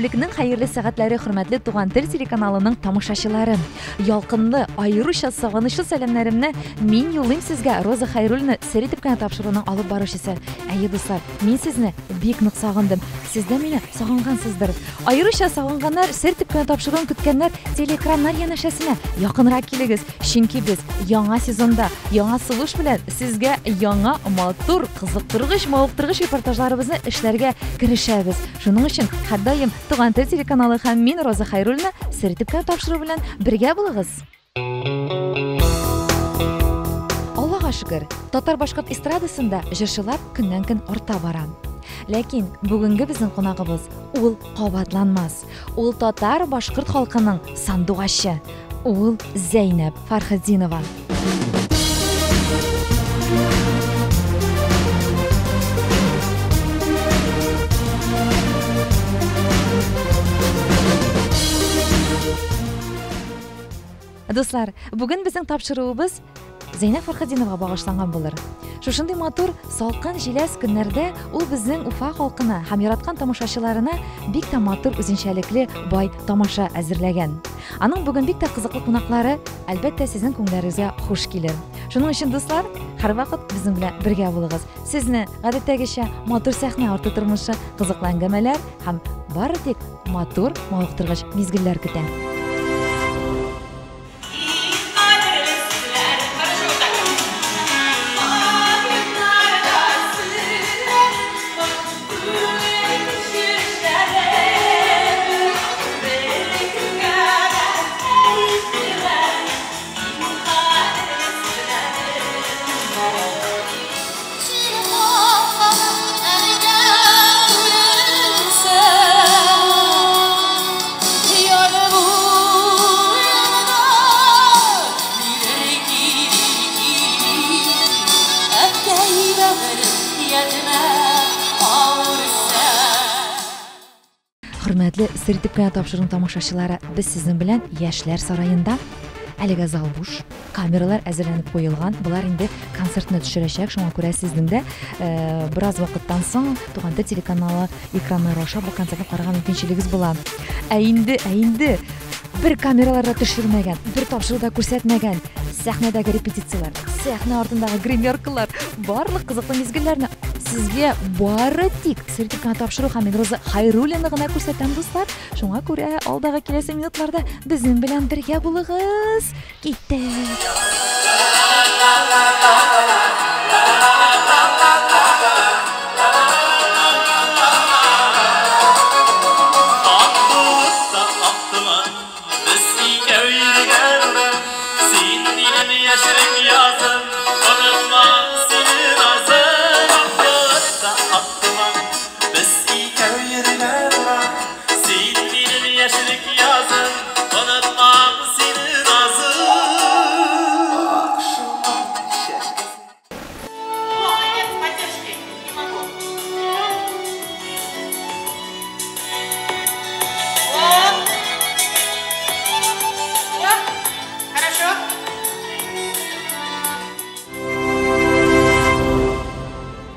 Тәүлекнең хәерле сәгатьләре хөрмәтле Туган тел телеканалының тамашачылары. Ялкынлы, аеруча сагынычлы сәламнәремне мин юллыйм сезгә, Роза Хәйруллина сер итеп кенә тапшыруның алып баручысы. Әйе дуслар, мин сезне бик нык сагындым. Сез дә мине сагынгансыздыр. Аеруча сагынганнар, сер итеп кенә тапшыруын көткәннәр телеэкраннар янәшәсенә якынрак килегез. Чөнки без яңа сезонда, яңа сулыш белән сезгә яңа матур, кызыктыргыч, мавыктыргыч репортажларыбызны эшләргә керешәбез. Шуның өчен һәрдаим Туган тел телеканалы һәм мин Роза Хәйруллина сер итеп кенә тапшыру белән бергә булыгыз. Аллага шөкер, татар-башкорт эстрадасында җырчылар көннән-көн арта бара. Ләкин бүгенге безнең кунагыбыз ул кабатланмас. Ул татар-башкорт халкының сандугачы. Ул Зәйнәп Фәрхетдинова. Дуслар, бүген безнең тапшыруыбыз Зәйнәп Фәрхетдиновага багышланган булыр. Шушындый матур, салкын, җиләс көннәрдә ул безнең Уфа халкына һәм яраткан тамашачыларына бик тә матур, үзенчәлекле, бай тамаша әзерләгән. Аның бүген бик тә кызыклы кунаклары, әлбәттә, сезнең күңелләрегезгә хуш килер. Шуның өчен, дуслар, һәрвакыт безнең белән бергә булыгыз. Сезне гадәттәгечә матур сәхнә арты тормышы, кызыклы әңгәмәләр һәм бары тик матур, мавыктыргыч мизгелләр көтә. Хөрмәтле сер итеп кенә тапшыруның тамашачылары, без сезнең белән Яшьләр сараенда. Әлегә зал буш, камералар әзерләнеп куелган. Булар инде концертны төшерәчәк, шуңа күрә сезнең дә бераз вакыттан соң Туган тел телеканалы экраннары аша бу концертны карарга мөмкинчелегез була. Ә инде бер камераларда төшермәгән, бер тапшыруда күрсәтмәгән сәхнәдәге репетициялар, сәхнә артындагы гримеркалар, барлык кызыклы мизгелләрне сезгә бары тик сер итеп кенә тапшыру һәм мин Роза Хәйруллина гына күрсәтәм, дуслар. Шуңа күрә алдагы киләсе минутларда безнең белән бергә булыгыз. Киттек!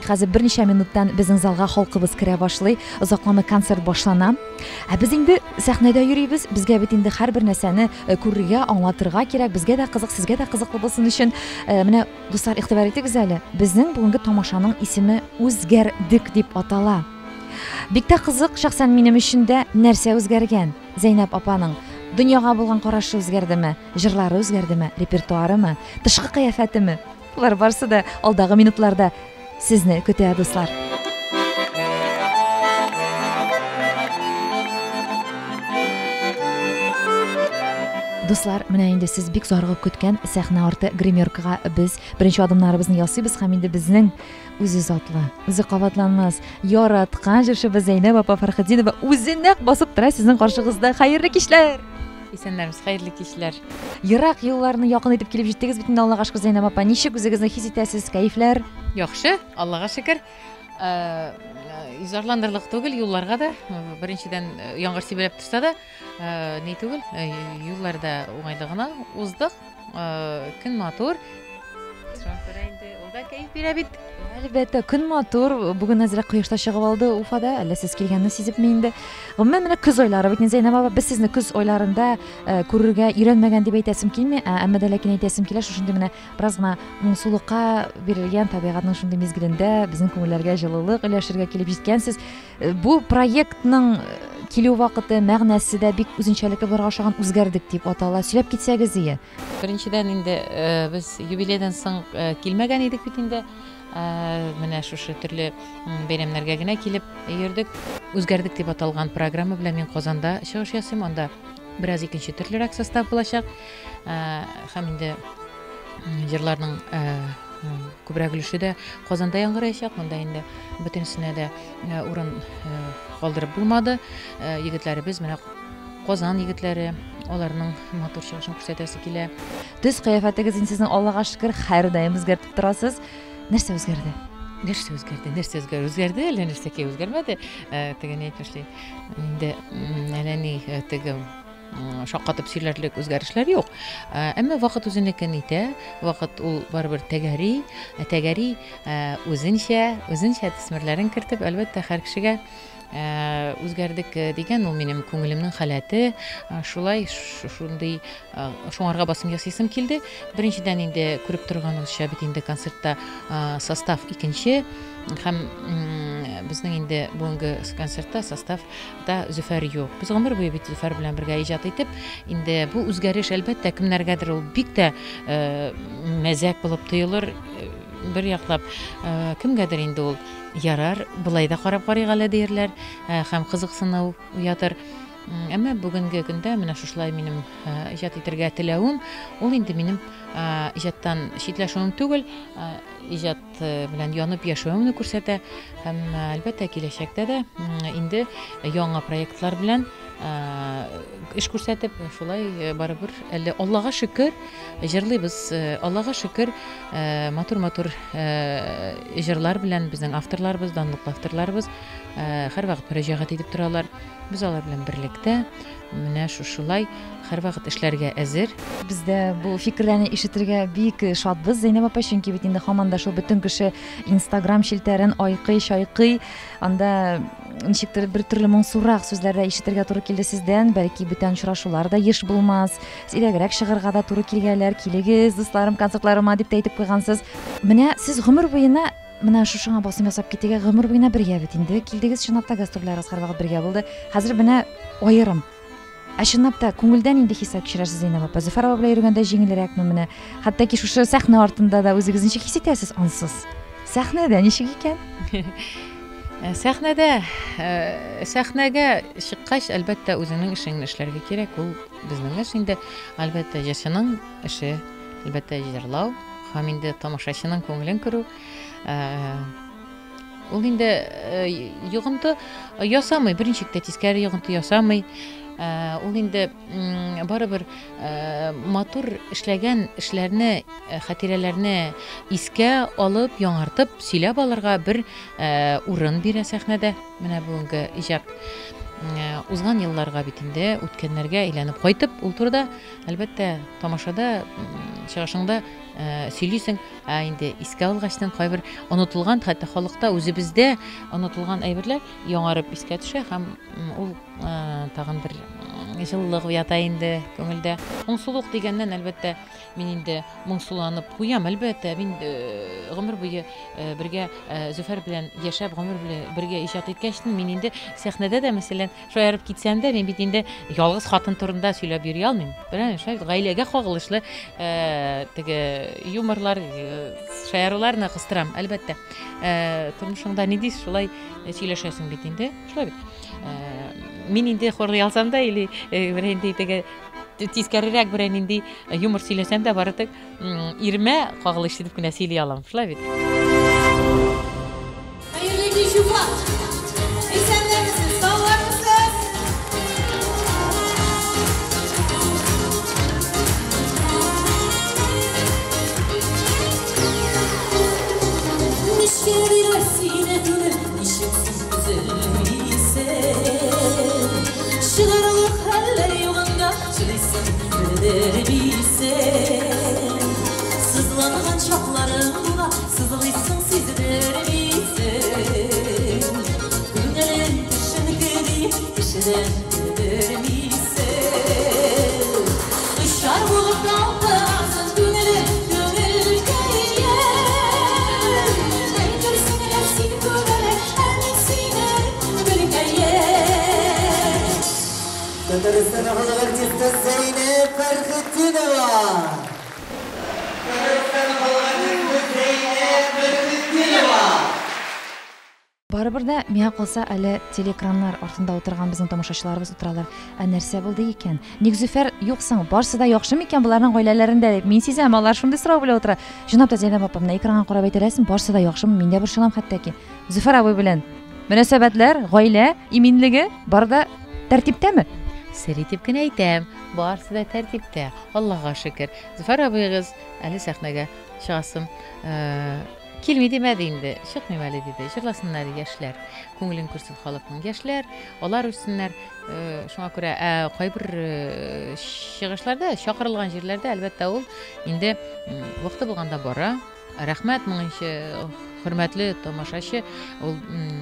Хәзер берничә минуттан безнең залга халкыбыз керә башлый, озакламый концерт башлана. Ә без инде сәхнәдә йөрибез, безгә бит инде һәрбер нәрсәне күрергә, аңлатырга кирәк, безгә дә кызык, сезгә дә кызыклы булсын өчен. Менә дуслар, игътибар итегез әле. Безнең бүгенге тамашаның исеме Үзгәрдек дип атала. Бик тә кызык, шәхсән минем өчен дә нәрсә үзгәргән? Зәйнәп апаның дөньяга булган карашы үзгәрдеме? Җырлары үзгәрдеме? Репертуарымы? Тышкы кыяфәтеме? Булар барсы да алдагы минутларда сезне көтә, дуслар. Дуслар, менә инде сез бик зарыгып көткән сәхнә арты гримеркага без беренче адымнарыбызны ясыйбыз һәм инде безнең үзе затлы, үзе кабатланмас, яраткан җырчыбыз Зәйнәп апа Фәрхетдинова үзе нәкъ басып тора сезнең каршыгызда. Хәерле кичләр! Исәннәрмез, хәерле кичләр. Ерак юлларны якын итеп килеп җиттегез бит инде, Аллага шөкер, Зәйнәп апа. Ничек үзегезне хис итәсез? Кәефләр? Яхшы, Аллага шөкер. Изарландырлык түгел юлларга да. Беренчедән яңгыр сибелеп торса да, ни түгел, юлларда уңайлы гына уздык. Көн матур. Шуңа күрә инде ул да кәеф бирә бит. Әлбәттә, көн матур. Бүген әзрәк кояшта чыгып алды Уфада. Әллә сез килгәнне сизепме инде? Гомумән менә көз айлары бит, Зәйнәп апа, без сезне көз айларында күрергә өйрәнмәгән дип әйтәсем килми, әмма дә ләкин әйтәсем килә, шушындый менә бераз гына моңсулыкка бирелгән табигатьнең шундый мизгелендә безнең күңелләргә җылылык өләшергә килеп җиткәнсез. Бу проектның килү вакыты, мәгънәсе дә бик үзенчәлекле булырга охшаган үзгәрдек дип атала. Сөйләп китсәгез ие. Беренчедән инде без юбилейдан соң килмәгән идек бит инде. Менә шушы төрле бәйрәмнәргә генә килеп йөрдек. Үзгәрдек дип аталган программа белән мин Казанда чыгыш ясыйм. Анда бераз икенче төрлерәк состав булачак. Һәм инде җырларның күбрәк өлеше дә Казанда яңгыраячак. Монда инде бөтенесенә дә урын калдырып булмады. Егетләребез менә Казан егетләре, аларның матур чыгышын күрсәтәсе килә. Төс кыяфәтегез сезнең Аллага шөкер һәр даим үзгәртеп торасыз. Нәрсә үзгәрде? Нәрсә үзгәрде, әллә нәрсәкә үзгәрмәде. Теге ни әйтмешли, инде әллә ни теге шаккатып сөйләрлек үзгәрешләр юк. Әмма вакыт үзенекен итә. Вакыт ул барыбер тәгәри үзенчә төсмерләрен кертеп, әлбәттә һәр кешегә үзгәрдек дигән ул минем күңелемнең халәте. Шулай шундый шуңарга басым ясыйсым килде. Беренчедән инде күреп торганыгызча бит инде концертта состав икенче һәм безнең инде бүгенге концертта составта Зөфәр юк. Без гомер буе бит Зөфәр белән бергә иҗат итеп, инде бу үзгәреш әлбәттә кемнәргәдер ул бик тә мәзәк булып тоелыр. Бер яклап кемгәдер инде ул ярар, булай да карап карыйк әле диярләр һәм кызыксыну уятыр. Әмма бүгенге көндә менә шушылай минем иҗат итәргә теләвем, ул инде минем иҗаттан читләшүем түгел, иҗат белән янып яшәвемне күрсәтә һәм әлбәттә киләчәктә дә инде яңа проектлар белән эш күрсәтеп, шулай барыбер әле Аллага шөкер җырлыйбыз. Аллага шөкер матур җырлар белән безнең авторларыбыз, данлыклы авторларыбыз һәрвакыт мөрәҗәгать итеп торалар. Без алар белән берлектә менә шушылай һәрвакыт эшләргә әзер. Без дә бу фикерләрне ишетергә бик шатбыз, Зәйнәп апа, чөнки бит инде һаман да шул бөтен кеше Instagram шилтәрен айкый-шайкый, анда ничектер бер төрле моңсурак сүзләрдә ишетергә туры килде сездән. Бәлки бүтән очрашулар да еш булмас. Сирәгрәк чыгарга да туры килгәннәр. Килегез, дусларым, концертларыма дип әйтеп куйгансыз. Менә сез гомер буена менә шушыңа басым ясап китегә гомер буена бергә бит инде. Килдегез, чынлап та гастрольләрегез һәрвакыт бергә булды. Хәзер менә аерым. Чынлап та күңелдән инде хисап кичерәсез, Зәйнәп апа. Зөфәр апа белән йөргәндә җиңелрәкме менә? Хәтта шушы сәхнә артында да үзегез ничек хис итәсез ансыз? Сәхнәдә ничек икән? Сәхнәгә чыккач, әлбәттә үзенең эшеңне эшләргә кирәк. Ул безнең эш инде, әлбәттә җырчының эше, әлбәттә җырлау һәм инде тамашачының күңелен күрү. Ул инде йогынты ясамый, беренчектә тискәре йогынты ясамый. Ул инде барыбер матур эшләгән эшләрне, хатирәләрне искә алып, яңартып, сөйләп алырга бер урын бирә сәхнәдә. Менә бүгенге иҗат узган елларга бит инде үткәннәргә әйләнеп кайтып, ул турыда әлбәттә тамашада, чыгышыңда сөйлисең, инде искә алгачтан кайбер онытылган, хәтта халыкта үзебездә онытылган әйберләр яңарып искә төшә һәм ул тагын бер җылылык уята инде күңелдә. Моңсулык дигәннән әлбәттә мин инде моңсуланып куям, әлбәттә мин гомер буе бергә Зөфәр белән яшәп, гомер белән бергә иҗат иткәчтен, мин инде сәхнәдә дә мәсәлән шаярып китсәм дә, мин бит инде ялгыз хатын турында сөйләп йөри алмыйм. Беләм, шулай гаиләгә кагылышлы теге юморлар, шаяруларны кыстырам, әлбәттә. Тормышыңда ни дис, шулай сөйләшәсең бит инде, шулай бит. Мин инде хорый алсам да, или беренди теге тискәрерәк берән инде юмор сөйләсәм дә барытык ирмә кагылыш итеп кенә сөйли алам, шулай бит. Sızlanğan çapları барыбер да миңа калса әле телеэкраннар артында утырган безнең тамашачыларыбыз утыралар. Нәрсә булды икән? Ник Зөфәр юксың? Барсы да яхшы микән буларның гаиләләрендә дип мин сизәм, алар шундый сорау белән утыра. Җанап та Зәйнәп апам, менә экранга карап әйтәсең, барсы да яхшымы? Мин дә борчылам хәтта ки. Зөфәр абый белән мөнәсәбәтләр, гаилә, иминлеге бар да тәртиптәме? Сер итеп кенә әйтәм, барысы да тәртиптә. Аллаһка шөкер. Зөфәр абыйгыз әле сәхнәгә чыгасым килми димәде инде. Чыкмыйм әле диде. Җырласыннар яшьләр. Күңелен күрсен халыкның яшьләр, алар үссеннәр. Шуңа күрә кайбер чыгышларда, чакырылган җирләрдә әлбәттә ул инде вакыты булганда бара. Рәхмәт моңынчы хөрмәтле тамашачы, ул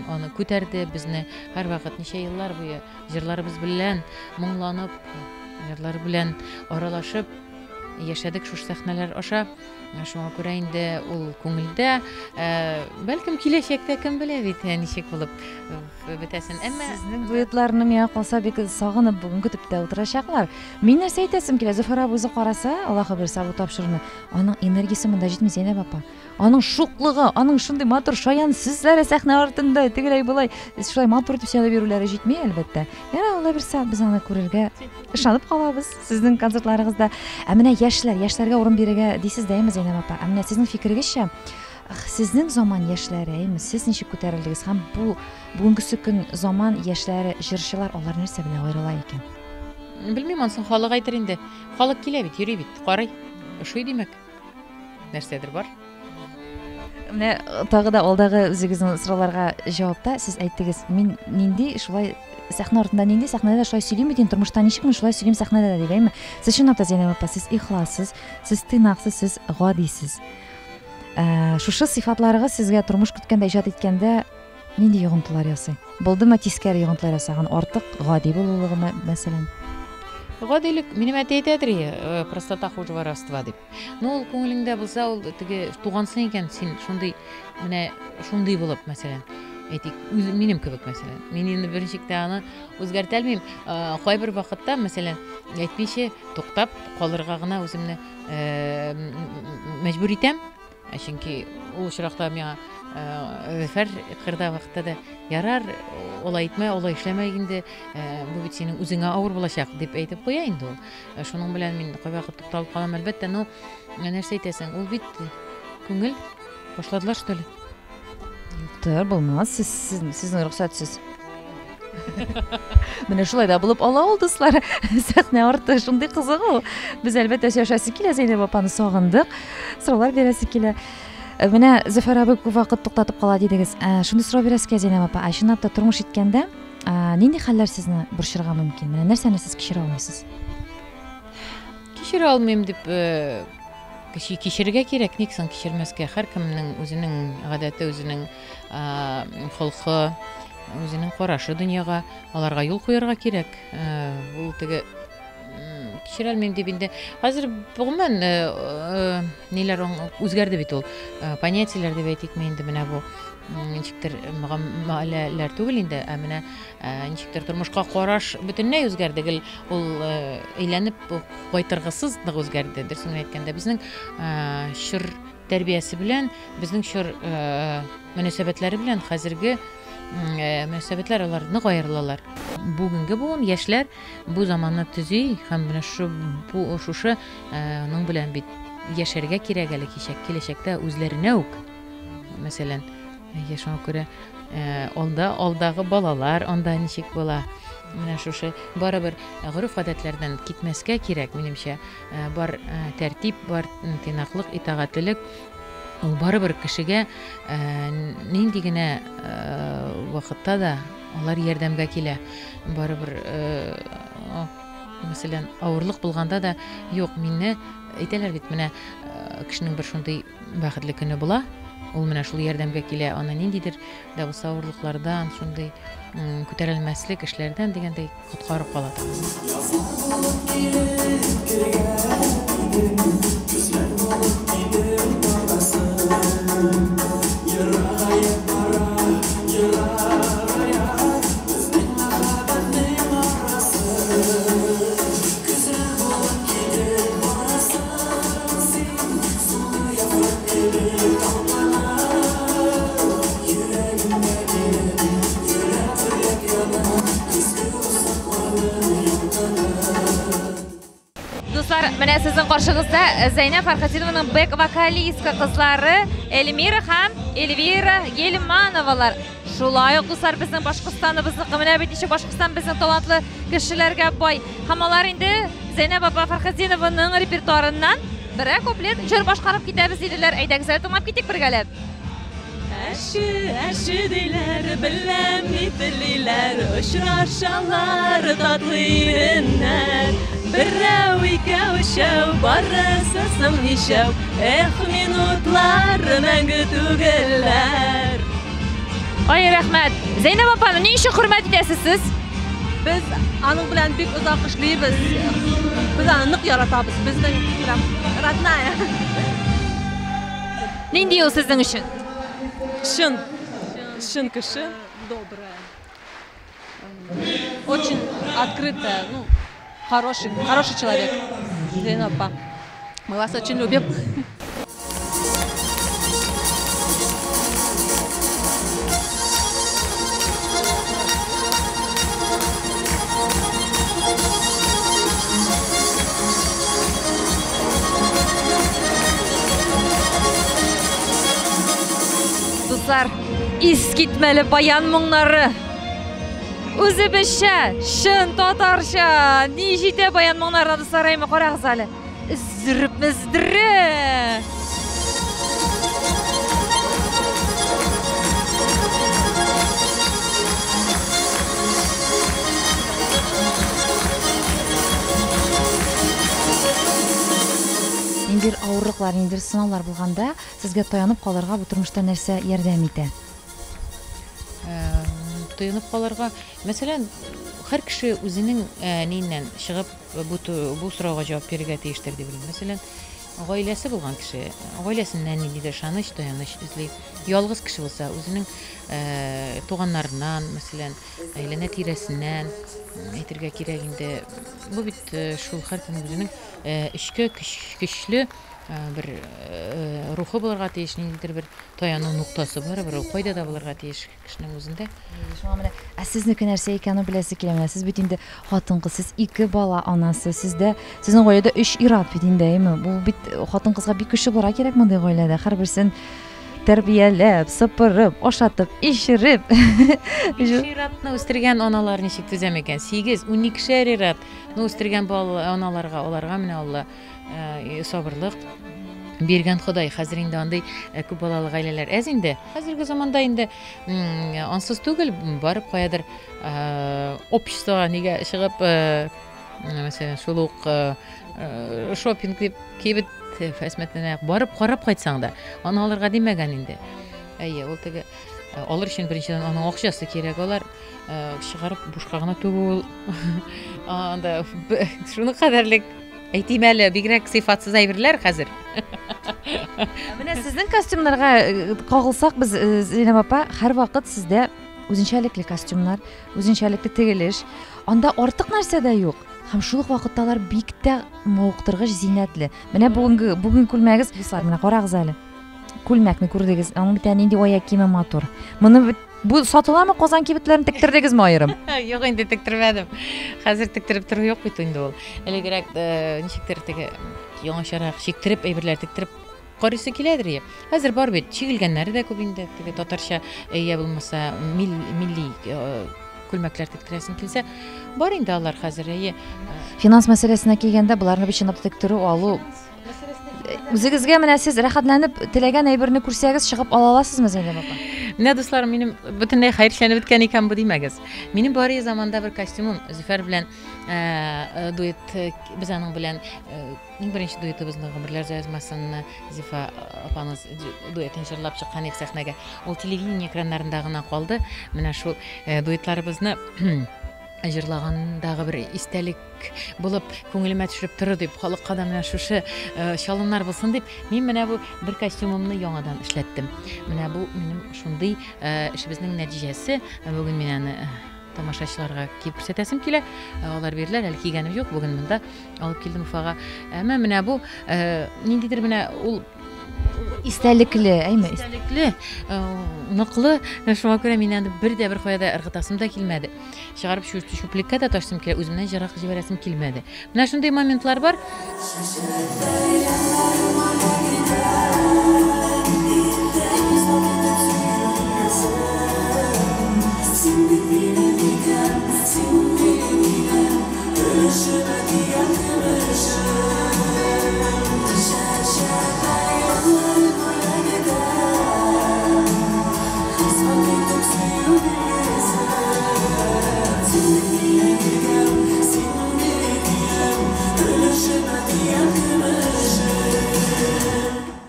аны күтәрде, безне һәрвакыт ничә еллар буе җырларыбыз белән моңланып, җырлар белән аралашып яшәдек шушы сәхнәләр аша. Шуңа күрә инде ул күңелдә, бәлкем киләчәктә кем белә бит, ничек булып бетәсен. Әмма сезнең дуэтларны миңа калса бик сагынып бүген көтеп тә утырачаклар. Мин нәрсә әйтәсем килә, Зөфәр абый үзе караса, Аллаһы бирсә бу тапшырны, аның энергиясе монда җитми, Зәйнәп апа. Аның шуклыгы, аның шундый матур шаян сүзләре сәхнә артында, тегеләй булай, шулай матур итеп сөйләп бирүләре җитми әлбәттә. Яна Алла бирсә, без аны күрергә ышанып калабыз сезнең концертларыгызда. Ә менә яшьләргә урын бирергә дисез дә, Зәйнәп апа. Ә менә сезнең фикерегезчә, сезнең заман яшьләре, сез ничек күтәрелдегез һәм бу бүгенге көн заман яшьләре, җырчылар, алар нәрсә белән аерыла икән? Белмим, ансын халык әйтер инде. Халык килә бит, йөри бит, карый. Ошый димәк. Нәрсәдер бар. Менә тагы да алдагы үзегезнең сорауларга җавапта сез әйттегез, мин нинди шулай сәхнә артында, нинди сәхнәдә шулай сөйлим бит, тормышта ничекме шулай сөйлим сәхнәдә дә дигәнме? Сез чынлап та, Зәйнәп апа, сез ихлассыз, сез тыйнаксыз, сез гадисез. Шушы сыйфатларыгыз сезгә тормыш көткәндә, иҗат иткәндә нинди йогынтылар ясый? Булдымы тискәре йогынтылар ясаган, артык гади булулыгымы, мәсәлән? Гадилек минем әти әйтәдер, простота хуже воровства дип. Ну, ул күңелеңдә булса, ул теге тугансың икән, син шундый, менә шундый булып, мәсәлән, әйтик, минем кебек, мәсәлән. Мин инде беренчектә аны үзгәртә алмыйм. Кайбер вакытта, мәсәлән, әйтмичә, туктап калырга гына үземне мәҗбүр итәм. Чөнки ул очракта миңа Зөфәр кырда вакытта да ярар, олай итмә, олай эшләмә инде, бу бит синең үзеңә авыр булачак дип әйтеп куя инде ул. Шуның белән мин кайвакыт тукталып калам, әлбәттә, но нәрсә әйтәсең, ул бит күңел башладылар что ли? Юктыр, булмас, сезнең рөхсәтсез. Менә шулай да булып ала ул дуслар. Сәхнә арты шундый кызык ул. Без әлбәттә яшәсе килә, Зәйнәп апаны сагындык. Сораулар бирәсе килә. Менә Зөфәр абый күп вакыт туктатып кала дидегез. Шундый сорау бирәскә, Зәйнәп апа, чынлап та тормыш иткәндә, нинди хәлләр сезне борчырга мөмкин? Менә нәрсәне сез кичерә алмыйсыз? Кичерә алмыйм дип кичерергә кирәк, ник соң кичермәскә? Һәркемнең үзенең гадәте, үзенең холкы, үзенең карашы дөньяга, аларга юл куярга кирәк. Ул теге кичерә алмыйм дип инде. Хәзер гомумән ниләр үзгәрде бит ул. Понятияләр дип әйтикме инде, менә бу ничектер мәгълүматлар түгел инде, менә ничектер тормышка караш бөтенләй үзгәрде. Ул әйләнеп кайтыргысыз үзгәрде. Дөресен әйткәндә, безнең шыр тәрбиясе белән, безнең шыр мөнәсәбәтләре белән хәзерге мөнәсәбәтләр алар нык аерылалар. Бүгенге буын яшьләр бу заманны төзи һәм менә шушы ның белән бит яшәргә кирәк әле киләчәктә үзләренә үк. Мәсәлән, яшәү күрә алдагы балалар анда ничек була? Менә шушы барыбер гореф-гадәтләрдән китмәскә кирәк, минемчә. Бар тәртип, бар тыйнаклык, итагатьлек. Ул барыбер кешегә нинди генә вакытта да алар ярдәмгә килә. Барыбер мәсәлән, авырлык булганда да, юк, минне әйтәләр бит, менә кешенең бер шундый бәхетле көне була, ул менә шул ярдәмгә килә, аны ниндидер дә булса авырлыклардан, шундый күтәрелмәслек эшләрдән дигәндәй коткарып кала. Достар, менә сезнең каршыгызда Зәйнәп Фәрхәтинованың бэк-вокалистка кызлары Эльмира һәм Эльвира Гельмановалар. Шулай ук дуслар, безнең Башкортстаныбызның менә бит ничек Башкортстан безнең талантлы кешеләргә бай. Һәм алар инде Зәйнәп апа Фәрхәтинованың репертуарыннан берәр куплет җыр башкарып китәбез диделәр. Әйдәгез, тыңлап китик бергәләп. Әші дейлер, білем нителилер, ұшырашалар татлы иріннәр. Бірәу, икәу, үшәу, барысы сым нишәу, минутлар мәңгі түгелләр. Ай, рәхмәт. Зәйнәп апаны ни өчен хөрмәт итәсез сез? Biz аның белән бик озак эшлибез. Без аны нык яратабыз. Безнең родная. Нинди ул сезнең өчен? Шын кеше, добрая. Очень открытая, хороший человек. Зәйнәп апа. Мы вас очень любим. Дуслар, искитмәле баян моңнары. Үзебезчә, шын татарча, ни җитә баян моңнарына дуслар, әйме карагыз әле. Издереп. Ниндир авырлыклар, ниндир сынаулар булганда, сезгә таянып калырга бу тормышта нәрсә ярдәм итә? Таянып калырга, мәсәлән, һәр кеше үзенең ниннән чыгып бу сорауга җавап бирергә тиештер дип уйлыйм. Мәсәлән, гаиләсе булган кеше, гаиләсеннән ниндидер ышаныч, таяныч эзли. Ялгыз кеше булса, үзенең туганнарыннан, мәсәлән, әйләнә тирәсеннән әйтергә кирәк инде. Бу бит шул һәркем үзенең эчке көчле bir ruhu булырга тиеш, ниндидер bir таяну нуктасы бар, bir кайда да булырга тиеш кешенең үзендә. Шуңа менә, сезнеке нәрсә икәнен беләсе килә менә. Сез бит инде хатын-кыз, сез 2 бала анасы, сездә сезнең гаиләдә 3 ир-ат бит инде, әйме? Бу бит хатын-кызга бик көчле булырга кирәк мондай гаиләдә. Һәрберсен тәрбияләп, сыпырып, ашатып, ишереп. Ир-атны үстергән аналар ничек түзәм икән? 8-12 ир-ат үстергән аналарга, аларга менә Алла сабырлык биргән Ходай. Хәзер инде андый күп балалы гаиләләр әз инде. Хәзерге заманда инде ансыз түгел, барып каядыр обществога нигә чыгып, мәсәлән, шул ук шопинг дип кибет фәсмәтенә барып карап кайтсаң да, аны алырга димәгән инде. Әйе, ул теге алыр өчен беренчедән аның акчасы кирәк, алар чыгарып бушка гына түгел. Анда шуны кадәрлек әйтим әле, бигрәк сыйфатсыз әйберләр хәзер. Менә сезнең костюмнарга кагылсак, без Зәйнәп апа, һәр вакыт сездә үзенчәлекле костюмнар, үзенчәлекле тегелеш, анда артык нәрсә дә юк. Һәм шул ук вакытта алар бик тә мавыктыргыч, зиннәтле. Менә бүген күлмәгез, дуслар, менә карагыз әле. Күлмәкне күрдегез, аның бит нинди аяк киеме матур. Моны бу сатыламы, Казан кибетләрен тектердегезме аерым? Юк, инде тектермәдем. Хәзер тектереп тору юк бит инде ул. Элегрәк ничектер теге яңачарак чиктереп, әйберләр тектереп карыйсы киләдер. Хәзер бар бит, чигелгәннәре дә күп инде. Теге татарча я булмаса милли күлмәкләр тектерәсен килсә, бар инде алар хәзер. Финанс мәсьәләсенә килгәндә, буларны бит чынлап тектерү, алу. Үзегезгә менә сез рәхәтләнеп теләгән әйберне күрсәгез, чыгып ала аласызмы, Зәйнәп апа? Менә дусларым, минем бөтенләй хәерләнеп беткән икән бу димәгез. Минем бары заманда бер костюмым Зөфәр белән дуэт, без аның белән иң беренче дуэтыбызны гомерләр язмасын Зифа апамыз дуэтын җырлап чыккан ик сәхнәгә. Ул телевидение экраннарында гына калды. Менә шул дуэтларыбызны җырлагандагы бер истәлек булып күңелемә төшеп торды дип, халыкка да менә шушы чалымнар булсын дип, мин менә бу бер костюмымны яңадан эшләттем. Менә бу минем шундый эшебезнең нәтиҗәсе. Бүген мин аны тамашачыларга киеп күрсәтәсем килә. Алар бирделәр, әле кигәнем юк, бүген монда алып килдем Уфага. Әмма менә бу ниндидер менә ул истәлекле, әйме? Истәлекле, ныклы, шуңа күрә мин инде бер куяда ыргытасым да килмәде. Чыгарып шүплеккә дә таштым килә, үземнән җырак җибәрәсем килмәде. Менә шундый моментлар бар.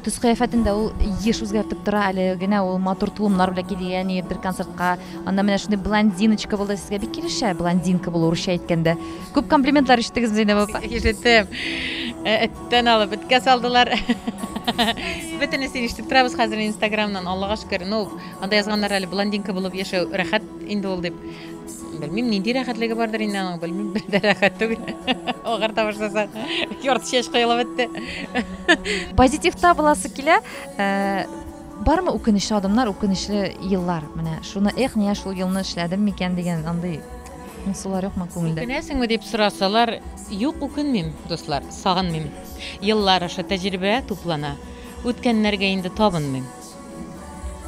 Төс кыяфәтендә ул еш үзгәртеп тора әле генә ул матур тулымнар белән килгән бер концертка. Анда менә шундый блондиночка булды, сезгә бик килешә блондинка булу урысча әйткәндә. Күп комплиментлар ишеттегез Зәйнәп апа? Ишеттем. Эттән алып эткә салдылар. Бөтенесен ишетеп торабыз хәзер Instagramнан, Аллага шөкер. Анда язганнар әле блондинка булып яшәү рәхәт инде ул дип. Белмим, нинди рәхәтлеге бардыр инде аның, белмим, бер дә рәхәт түгел. Огарта башласа, ярты чәч кыйла бетте. Позитивта буласы килә. Бармы үкенечле адымнар, үкенечле еллар? Менә шуны ния шул елны эшләдем микән дигән андый мисаллар юкмы күңелдә? Үкенәсеңме дип сорасалар, юк, үкенмим, дуслар, сагынмыйм. Еллар аша тәҗрибә туплана. Үткәннәргә инде табынмыйм.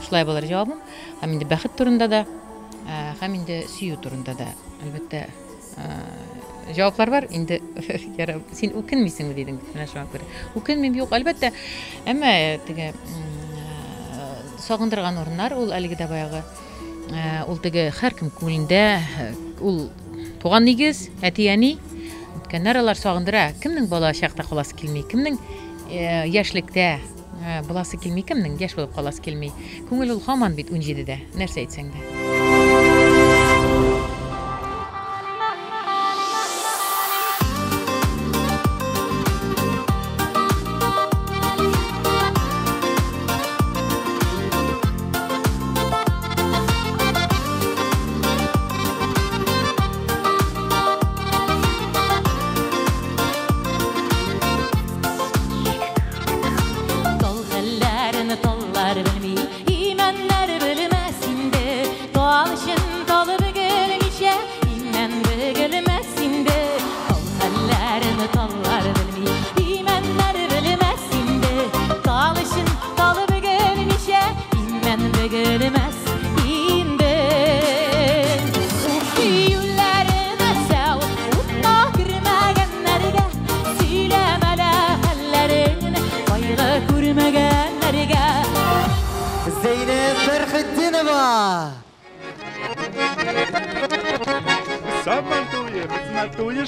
Шулай булыр җавабым. Һәм инде бәхет турында да, һәм инде сөю турында да, әлбәттә, җаваплар бар. Инде син үкенмисеңме дидең, менә шуңа күрә. Үкенмим, юк, әлбәттә. Әмма теге сагындырган урыннар ул әлеге дә баягы, ул теге һәркем күңелендә ул туган нигез, әти-әни, үткәннәр алар сагындыра. Кемнең бала чакта каласы килми, кемнең яшьлектә буласы килми, кемнең яшь булып каласы килми. Күңел ул һаман бит 17дә, нәрсә әйтсәң дә.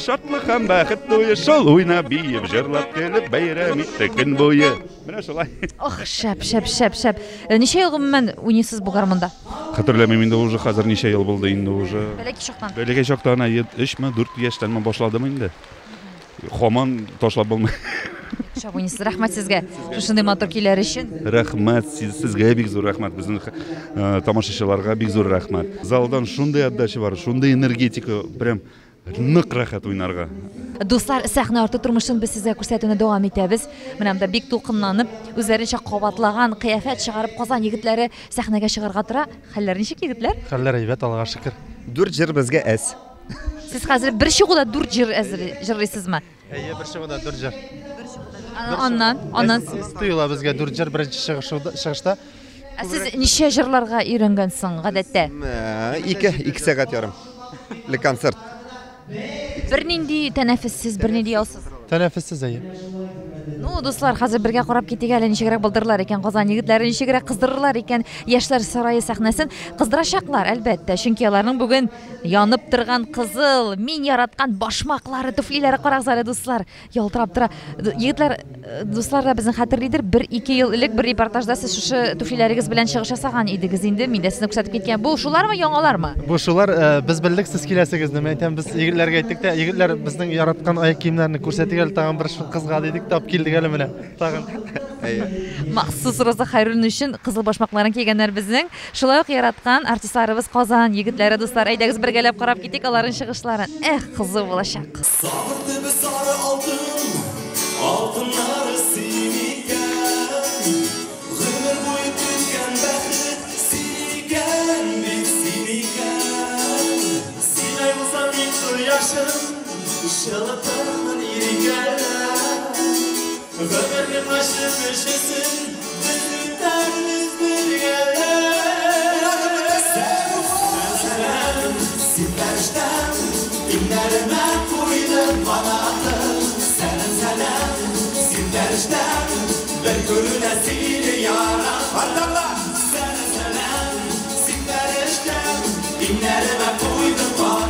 Шатлык һәм бәхет туе шул уйнап биеп җырлап килеп бәйрәм итте көн буе. Менә шулай. Ох, шәп. Ничә ел гомумән уйныйсыз бу гармунда? Хәтерләмим инде уже хәзер ничә ел булды инде уже. Бәләки чактан. 3-4 яшьтән башладым инде. Һаман ташлап булмый. Шәп уйныйсыз. Рәхмәт сезгә. Шундый матур көйләр өчен. Рәхмәт сезгә бик зур рәхмәт. Безнең тамашачыларга бик зур рәхмәт. Залдан шундый отдача бар, шундый энергетика, прям нык рәхәт уйнарга. Дуслар, сәхнә арты тормышын без сезгә күрсәтүне дәвам итәбез. Менә монда бик тулкынланып, үзләренчә кабатлаган кыяфәт чыгарып Казан егетләре сәхнәгә чыгарга тора. Хәлләр ничек, егетләр? Хәлләр әйбәт, Аллага шөкер. 4 җыр безгә әс. Сез хәзер бер чыгуда 4 җыр җырлыйсызмы? Әйе, бер чыгуда 4 җыр. Аннан Стыйла безгә 4 җыр беренче чыгышта. Сез ничә җырларга өйрәнгәнсең гадәттә? 2 сәгать ярым. Концерт. Бернинди тәнәфессез, бернинди ялсыз. Тәнәфессез әйе. Ну, дуслар, хәзер бергә карап китик әле, ничегрәк булдырлар икән Казан егетләре, ничегрәк кыздырырлар икән Яшьләр сарае сәхнәсен. Кыздырачаклар, әлбәттә, чөнки аларның бүген янып торган кызыл, мин яраткан башмаклары, туфлиләре карагыз әле, дуслар, ялтырап тора. Егетләр, дуслар да безнең хәтерлидер, 1-2 ел элек бер репортажда сез шушы туфлиләрегез белән чыгыш ясаган идегез инде, мин дә сезне күрсәтеп киткән. Бу шулармы, яңалармы? Бу шулар, без белдек, сез киләсегез, мен әйтәм, без егетләргә әйттек тә, егетләр безнең яраткан аяк киемнәрне күрсәтик әле, тагын бер кызга дидек, тап килдек әле менә. Тагын. Махсус Роза Хайруллин өчен кызыл башмакларын кигәннәр безнең. Шулай ук яраткан артистларыбыз Казан егетләре, дуслар, әйдәгез бергәләп карап китик аларның чыгышларын. Кызу булачак. Алтыннары син икән, Çılıpının yirgələ Ömürlü başı köşesin Bizliklərimiz birgələ Sənəm, siperşdən Dinlərime koydum banadım Sənəm, siperşdən Bir görünesini yaran Hardallah Sənəm, siperşdən Dinlərime koydum banadım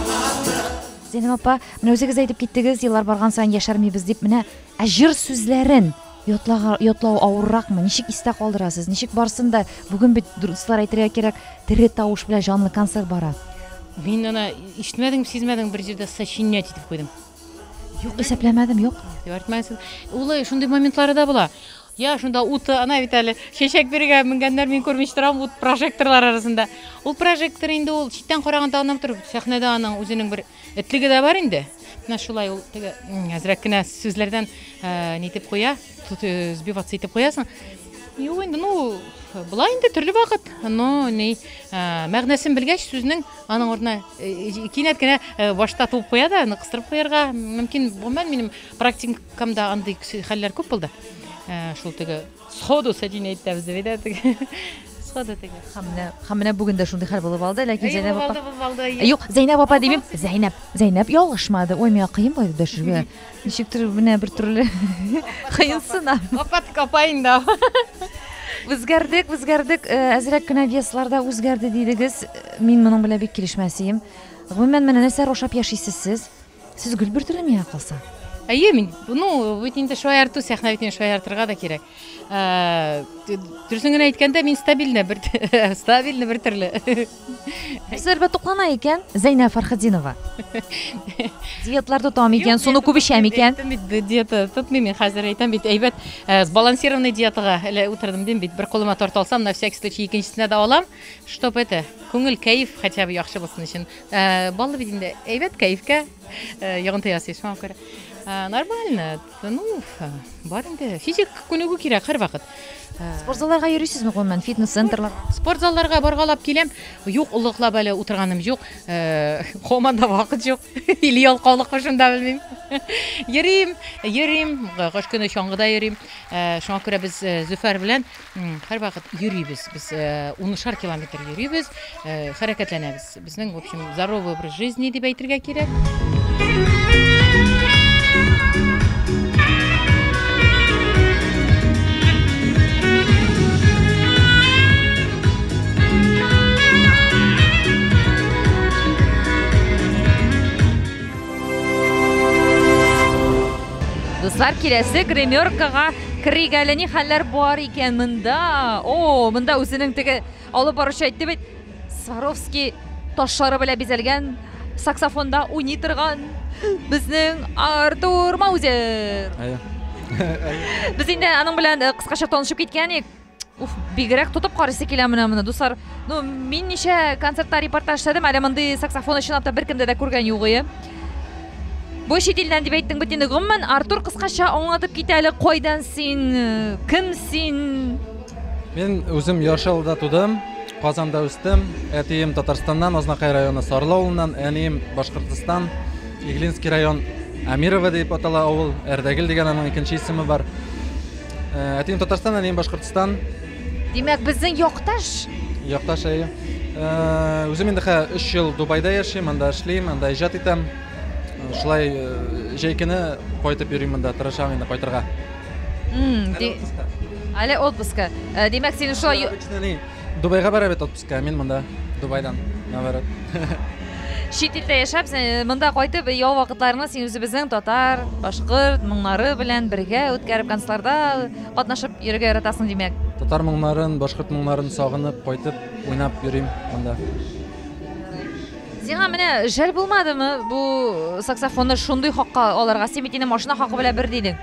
Zeynep апа, менә үзегез әйтеп киттегез, еллар барган саен яшәрмибез дип, менә җыр сүзләрен йотлау авырракмы? Ничек истә калдырасыз? Ничек барсын да бүген бит дуслар әйтергә кирәк, тере тавыш белән җанлы концерт бара. Мин аны ишетмәдем, сизмәдем, бер җирдә сочинять итеп куйдым. Юк, исәпләмәдем, юк. Дип әйтмәсен. Улы шундый моментлары да була. Я шунда ут ана бит әле шешәк бергә менгәннәр мин күрмиш торам ут прожекторлар арасында. Ул прожектор инде ул читтән караганда аннан торып сәхнәдә аның үзенең бер этлеге дә бар инде. Менә шулай ул теге әзрәк кенә сүзләрдән нитеп куя, сбиваться итеп куясың. Юк инде, ну, була инде төрле вакыт. Но ни мәгънәсен белгәч сүзнең аның орнына кинәт кенә башта туып куя да, аны кыстырып куярга мөмкин булмады. Минем практикамда андый хәлләр күп булды. Шул теге сходу сочинять итәбез дип әйтә. Сходу теге. Менә бүген дә шундый хәл булып алды, ләкин Зәйнәп апа. Юк, Зәйнәп апа димим. Зәйнәп ялгышмады. Ой, миңа кыен булды дәшергә. Ничектер менә бер төрле кыенсына. Апат капайын да. Үзгәрдек, әзрәк кенә весларда үзгәрде дидегез. Мин моның белән бик килешмәсем. Гомумән менә нәрсә рошап яшисез сез? Сез гел бер төрле миңа калса. Әйе, мин, ну, бит инде шаярту, сәхнә бит инде шаяртырга да кирәк. Дөресен генә әйткәндә, мин стабильный бер төрле. Сәрбә туклана икән, Зәйнәп Фәрхетдинова. Диетлар тотам икән, суны күп ишәм икән. Диета тотмыйм мин хәзер әйтәм бит, әйбәт сбалансированный диетага әле утырдым дим бит, бер колыма тарта алсам, на всякий случай икенчесенә дә алам, чтоб это, күңел кайф хотя бы яхшы булсын өчен. Баллы бит инде, әйбәт кайфка йогынты ясый, шуңа күрә. Нормально. Ну, бар инде. Физик күнегү кирәк һәр вакыт. Спортзалларга йөрисезме гомумән, фитнес-центрлар? Спортзалларга баргалап киләм. Юк, улыклап әле утырганым юк. Команда вакыт юк. Или ялкаулык шунда белмим. Йөрим, кыш көне чаңгыда йөрим. Шуңа күрә без Зөфәр белән һәр вакыт йөрибез. Без 10 километр йөрибез, хәрәкәтләнәбез. Безнең, в общем, здоровый образ жизни дип әйтергә кирәк. Дуслар, киләсе гримеркага киргәле ни хәлләр бар икән монда. Монда үзенең теге алып баручы әйтте бит. Сваровский ташлары белән бизәлгән саксофонда уйный торган безнең Артур Маузер. Без инде аның белән кыскача танышып киткән идек. Бигрәк тотып карыйсы килә менә дуслар. Ну, мин ничә концертта репортаж эшләдем, әле мондый саксофон өчен бер кемдә дә күргән юк иде. Бу шетилдән дип әйттең бит инде. Гомумән Артур кыскача аңлатып кит әле, кайдан син, кем син? Мен үзем Яшелда тудым, Казанда үстем. Әтием Татарстаннан, Азнакай районы Сарлы авылыннан, әнием Башкортстан, Иглинский район Амирово дип атала авыл, Эрдәгел дигән аның икенче исеме бар. Әтием Татарстан, әнием Башкортстан. Димәк, безнең якташ. Якташ әйе. Үзем инде 3 ел Дубайда яшим, анда эшлим, анда иҗат итәм. Шулай җәйкене кайтып йөрим монда, тырышам инде кайтырга. Әле отпуска. Димәк, син шулай Дубайга бара бит отпуска, мин монда Дубайдан, наоборот. Шетелдә яшәп, монда кайтып, ял вакытларны син үзебезнең татар, башкорт моңнары белән бергә үткәреп концертларда катнашып йөрергә яратасың димәк. Татар моңнарын, башкорт моңнарын сагынып, кайтып уйнап йөрим монда. Сиңа менә жәл булмадымы бу саксофонны шундый хакка алырга? Син бит инде машина хакы белән бер дидең.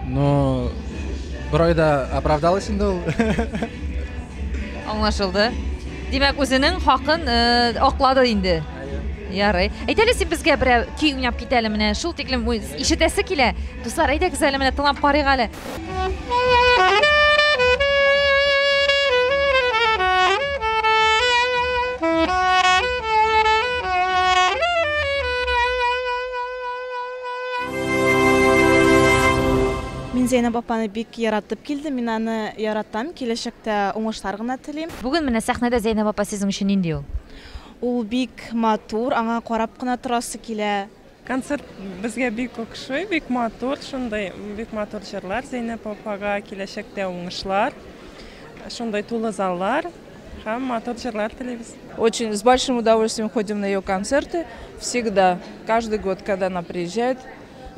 Ну, бер айда оправдалась инде ул. Аңлашылды. Димәк, үзенең хакын аклады инде. Ярый. Әйтәле син безгә берәр көй уйнап кит әле менә. Шул тиклем ишетәсе килә. Дуслар, әйдәгез әле менә тыңлап карыйк әле. Зейнеп апаны бик яратып килдем. Мин аны яратам. Киләчәктә уңышлар гына телим. Бүген менә сәхнәдә Зәйнәп апа сезнең өчен нинди ул? Ул бик матур, аңа карап кына торасы килә. Концерт безгә бик ошый, бик матур, шундай бик матур җырлар. Зәйнәп апага киләчәктә уңышлар, шундай тулы заллар һәм матур җырлар телибез. Очень с большим удовольствием ходим на ее концерты. Всегда, каждый год, когда она приезжает.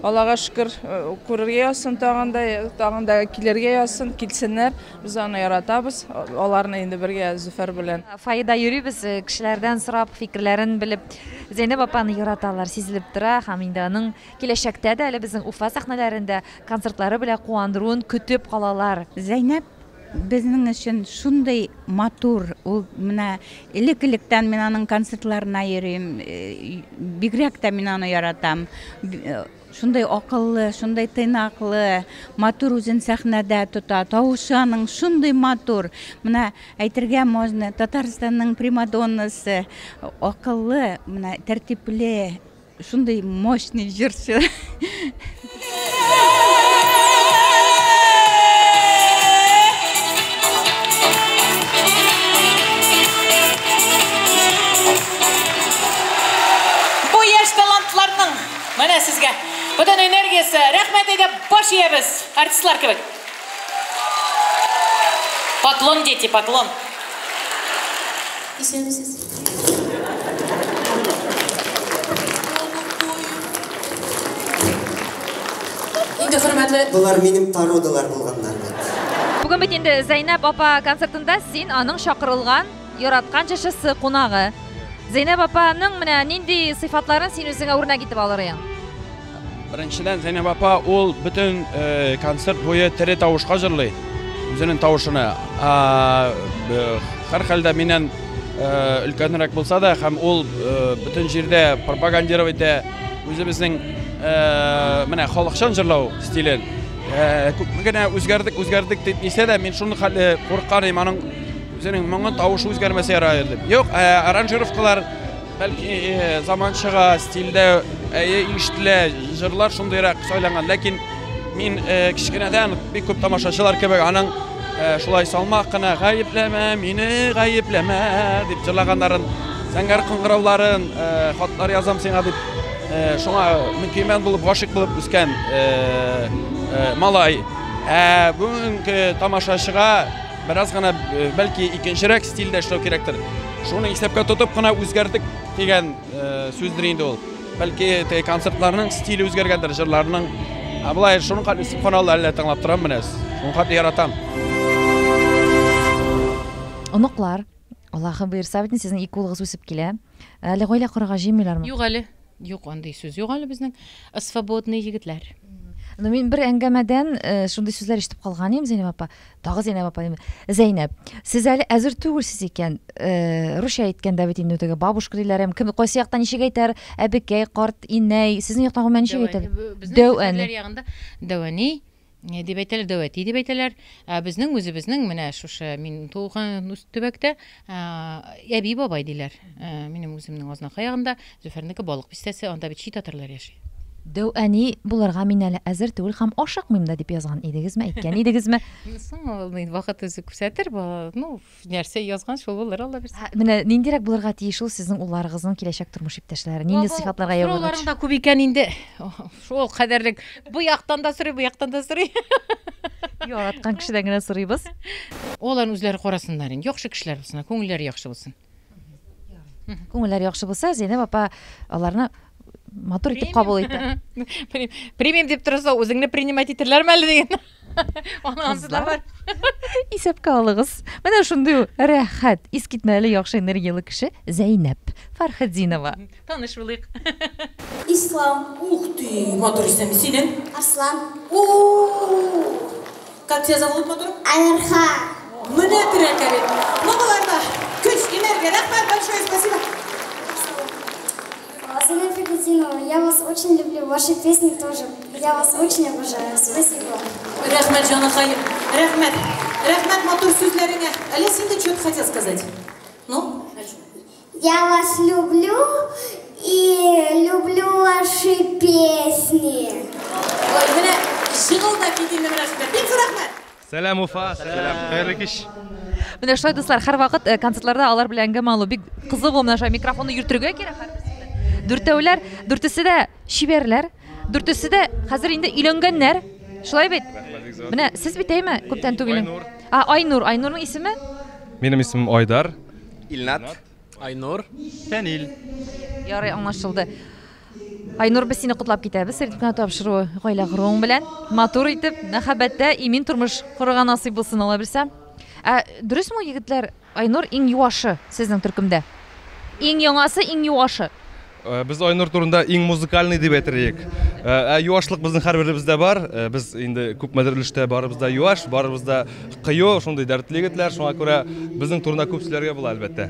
Аллаға шүкір, күрергә ясын, тағында килергә ясын, килсеннәр. Без аны яратабыз. Аларны инде бергә Зөфәр белән. Файда йөрибез, кешеләрдән сорап, фикерләрен белеп, Зәйнәп апаны яраталар, сизелеп тора, һәм инде аның киләчәктә дә әле безнең Уфа сәхнәләрендә концертлары белән куандыруын көтеп калалар. Зәйнәп безнең өчен шундай матур, ул менә элек-электән мин аның концертларына йөрим, бигрәк тә мин аны яратам. Шундай акыллы, шундай тыйнаклы, матур үзен сәхнәдә тота, тавышы аның шундай матур. Менә әйтергә можно, Татарстанның примадоннасы, акыллы, менә тәртипле, шундай мощный җырчы. Бу яшь талантларның менә сезгә бүтән энергиясе, рәхмәт әйтеп баш иябез, артистлар кебек. Поклон, дети, поклон. Исәнмесез. Инде хөрмәтле, булар минем пародалар булганнар бит. Бүген бит инде Зәйнәп апа концертында син аның чакырылган, яраткан җырчысы кунагы. Зәйнәп апаның менә нинди сыйфатларын син үзеңә үрнәк итеп алырсың? Birinchidan Zeynep apa ol bütün konser boyu tere tavuşqa jırlay. Özünün tavuşunu. Har halda menen ülkenrek bolsa da hem ol bütün jerde propagandировать ете özümüzün менә халыкчан jırlау стилен. Күпмегенә үзгәрдек дип исә дә мин шуны курккан идем, аның үзенең моңын тавышы үзгәрмәсә ярар дип. Юк, аранжировкалар belki zamançığa stilde iştile jırlar şundayrak söylengan, lakin min kişkineden bir köp tamaşaçılar kebek anın şulay salmakına gayipleme, mini gayipleme dip jırlaganların, zəngər qıngıravların, xatlar yazam sena dip şuna mükemmel bulup, aşık bulup üsken malay. Bugünkü tamaşaçığa biraz gana belki ikinçirek stilde işleu kerektir. Şunu isepke tutup gana özgərdik деген сөздер инде ул. Бәлки концертларның стиле үзгәргәндер, җырларның. Булай шуның калысы каналлар әллә тыңлап торам менә. Шуның хәтле яратам. Оныклар, Аллаһы буйырса бит сезнең ике улыгыз үсеп килә. Әле гаилә корырга җыймыйлармы? Юк әле. Юк, андый сүз юк әле безнең свободный егетләр. Мин бер әңгәмәдән шундый сүзләр ишетеп калган идем, Зәйнәп апа. Тагы Зәйнәп апа. Зәйнәп, сез әле әзер түгелсез икән. Русча әйткәндә бит инде теге бабушка диләрем, кем кайсы яктан ничек әйтәр? Әбекәй, карт, инәй, сезнең яктан гомән ничек әйтәр? Дәвәни ягында дәвәни дип әйтәләр, дәвәти дип әйтәләр. Безнең үзебезнең менә шушы мин туган төбәктә әби бабай диләр. Минем үземнең Азнакай ягында Зөфәрнеке балык бистәсе, анда бит чит татарлар яши. Дәвәни булырга мин әле әзер түгел һәм ашыкмыйм да дип язган идегезме, әйткән идегезме? Соң вакыт үзе күрсәтер, нәрсә язган шул булыр, Алла бирсен. Менә ниндирәк булырга тиеш ул сезнең улларыгызның киләчәк тормыш иптәшләре? Нинди сыйфатларга ия булырга? Улларың да күп икән инде. Шул кадәрлек бу яктан да сорый, бу яктан да сорый. Яраткан кешедән генә сорыйбыз. Олар үзләре карасыннар инде. Яхшы кешеләр булсын, күңелләре яхшы булсын. Күңелләре яхшы булса, Зәйнәп апа аларны матур итеп кабул итә. Примем дип торса, үзеңне принимать итерләрме әле дигән. Анысы да бар. Исәпкә алыгыз. Менә шундый рәхәт, искитмәле яхшы энергиялы кеше Зәйнәп Фәрхетдинова. Таныш булыйк. Ислам. Ух ты, матур исеме синең? Арслан. Как тебя зовут, матур? Амирха. Менә тирәкә бит. Ну буларда көч, энергия, рәхмәт, большое спасибо. Зайнеп Фәрхетдинова, я вас очень люблю, ваши песни тоже. Я вас очень обожаю. Спасибо. Рәхмәт, җаныкаем. Рәхмәт. Рәхмәт матур сүзләреңә. Әле син дә что-то хотел сказать? Ну? Я вас люблю и люблю ваши песни. Ой, менә Жығылда кетейін рәхмет. Бек рәхмет. Сәлам Уфа. Сәлам. Хәерле кич. Менә шулай дуслар, һәрвакыт концертларда алар белән әңгәмә алу бик кызык ул. Менә микрофонны йөртергә кирәк һәрберсендә. Дүртәүләр, дүртесе дә шибәрләр, дүртесе дә хәзер инде өйләнгәннәр. Шулай бит? Менә сез бит әйме күптән түгел. Айнур. Айнурның исеме? Минем исемем Айдар. Илнат. Айнур. Фәнил. Ярый, аңлашылды. Айнур, без сине котлап китәбез. Сертификат тапшыру гаилә горуң белән. Матур итеп, мәхәббәттә имин тормыш корырга насыйп булсын, ала белсәм. Дөресме, егетләр? Айнур иң юашы сезнең төркемдә. Иң яңасы, иң юашы. Biz Айнур турында иң музыкальный дип әйтерлек. Юашлык безнең һәрберебездә бар. Без инде күпмедер өлештә барыбызда юаш, барыбызда кыю, шундый дәртле егетләр. Шуңа күрә безнең турында күп сүзләргә була әлбәттә.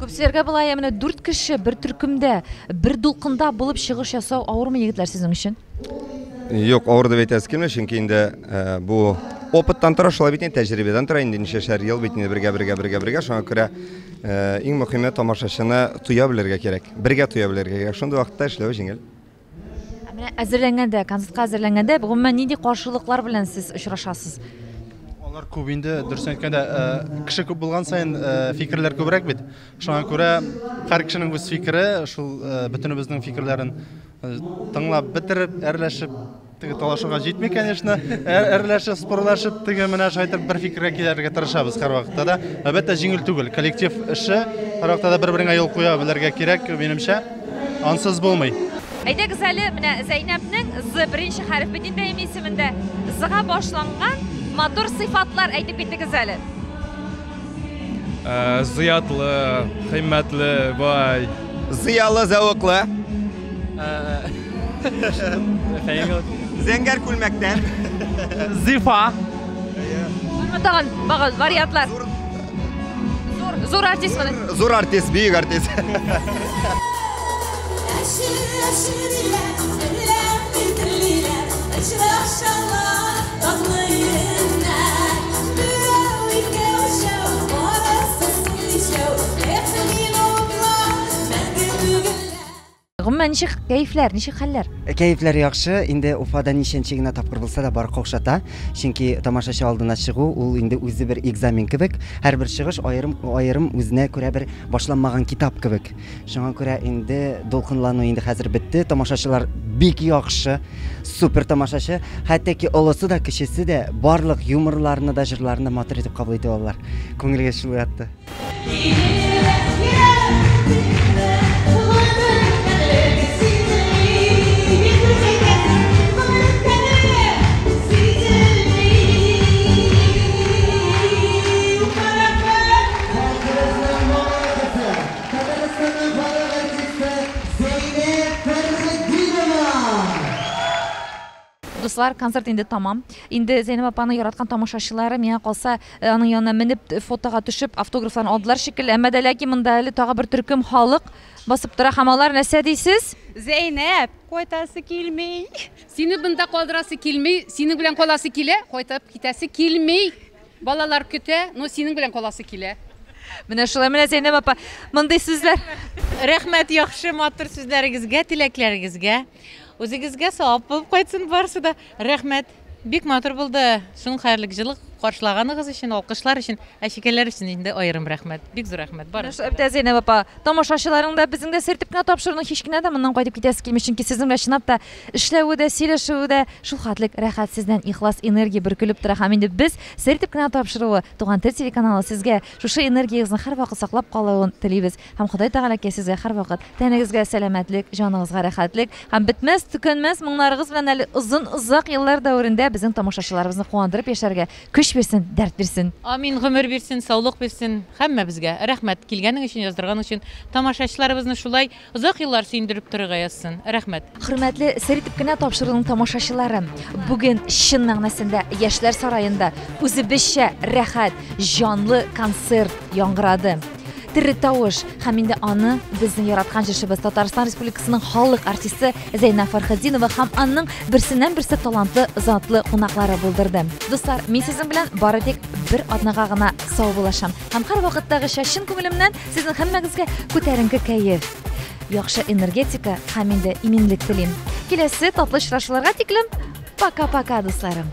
Күпселәргә була, менә 4 кеше бер төркемдә, бер дулкында булып чыгыш ясау авырмы, егетләр, сезнең өчен? Юк, авыр дип әйтәсе килми, чөнки инде бу опыттан тора, шулай бит, тәҗрибәдән тора, инде ничәшәр ел бит, бергә, шуңа күрә иң мөһиме тамашачыны туя белергә кирәк. Бергә туя белергә кирәк. Шундый вакытта эшләү җиңел. Менә әзерләнгәндә, концертка әзерләнгәндә, гомумән нинди каршылыклар белән сез очрашасыз? Алар күп инде, дөресен әйткәндә, кеше күп булган сайын фикерләр күбрәк бит. Шуңа күрә һәр кешенең үз фикере, шул бөтенебезнең фикерләрен тыңлап бетереп, әрләшеп, теге талашуга җитми, конечно. Әрләшеп, спорлашып, теге менә шайтып бер фикергә килергә тырышабыз һәр вакытта да. Әлбәттә җиңел түгел. Коллектив эше һәр вакытта да бер-береңә юл куя белергә кирәк, минемчә. Ансыз булмый. Әйдәгез әле, менә Зәйнәпнең З беренче хәреф бит инде исемендә З-га башланган матур сыйфатлар әйтеп китегез әле. Зыятлы, кыйммәтле, бай. Зыялы, зәвыклы. Зәңгәр күлмәктән. Зифа. Тагын багыз вариантлар. Зур артист менә. Зур артист, бийик артист. Гомумән ничек кәефләр, ничек хәлләр? Кәефләр яхшы, инде Уфада ничәнче генә тапкыр булса да бар каушата. Чөнки тамашачы алдына чыгу ул инде үзе бер экзамен кебек, һәрбер чыгыш аерым үзенә күрә бер башланмаган китап кебек. Шуңа күрә инде дулкынлану инде хәзер бетте. Тамашачылар бик яхшы, супер тамашачы. Хәтта ки олысы да, кечесе дә барлык юморларны да, җырларны матур итеп кабул итә алалар. Күңелгә шул ятты. Дуслар, концерт инде тамам. Инде Зәйнәп апаны яраткан тамашачылары миңа калса, аның янына менеп фотога төшеп автографларын алдылар шикелле. Әмма дә ләкин монда әле тагы бер төркем халык басып тора һәм алар нәрсә дисез? Зәйнәп, кайтасы килмей. Сине бында калдырасы килмей, синең белән каласы килә, кайтып китәсе килмей. Балалар көтә, но синең белән каласы килә. Менә шулай, менә Зәйнәп апа, мондый сүзләр. Рәхмәт яхшы матур сүзләрегезгә, теләкләрегезгә. Үзегезгә савап булып кайтсын барысы да. Рәхмәт. Бик матур булды. Шуның хәерлек җылык каршылаганыгыз өчен, алкышлар өчен, әшикәләр өчен инде аерым рәхмәт. Бик зур рәхмәт. Зәйнәп апа, тамашачыларың да безнең дә сертификат тапшыруны һич кенә дә моннан кайтып китәсе килми, чөнки сезнең белән чынлап та эшләүе дә, сөйләшүе дә шул хәтлек рәхәт, сездән ихлас энергия бөркелеп тора һәм инде без сертификат тапшыруы Туган тел телеканалы сезгә шушы энергиягызны һәрвакыт саклап калуын телибез һәм Ходай Тәгалә сезгә һәрвакыт тәнегезгә сәламәтлек, җаныгызга рәхәтлек һәм бетмәс, төкәнмәс моңнарыгыз белән әле озак еллар дәврендә безнең тамашачыларыбызны куандырып яшәргә көч бирсен, дәрт бирсен. Амин, гомер бирсен, саулык бирсен. Һәммәбезгә рәхмәт килгәнең өчен, яздырган өчен, тамашачыларыбызны шулай озак еллар сөендереп торырга язсын. Рәхмәт. Хөрмәтле сертификат тапшыруның тамашачылары, бүген чын мәгънәсендә Яшьләр сараенда үзебезчә рәхәт, җанлы концерт яңгырады. Тере тавыш һәм инде аны безнең яраткан җырчыбыз Татарстан Республикасының халык артисты Зәйнәп Фәрхетдинова һәм аның берсеннән-берсе талантлы, затлы кунаклары булдырды. Дуслар, мин сезнең белән бары тик бер атнага гына сау булашам. Һәм һәр вакыттагыча чын күңелемнән сезнең һәммәгезгә күтәренке кәеф, яхшы энергетика һәм инде иминлек телим. Киләсе татлы очрашуларга тиклем Пока-пока, дусларым.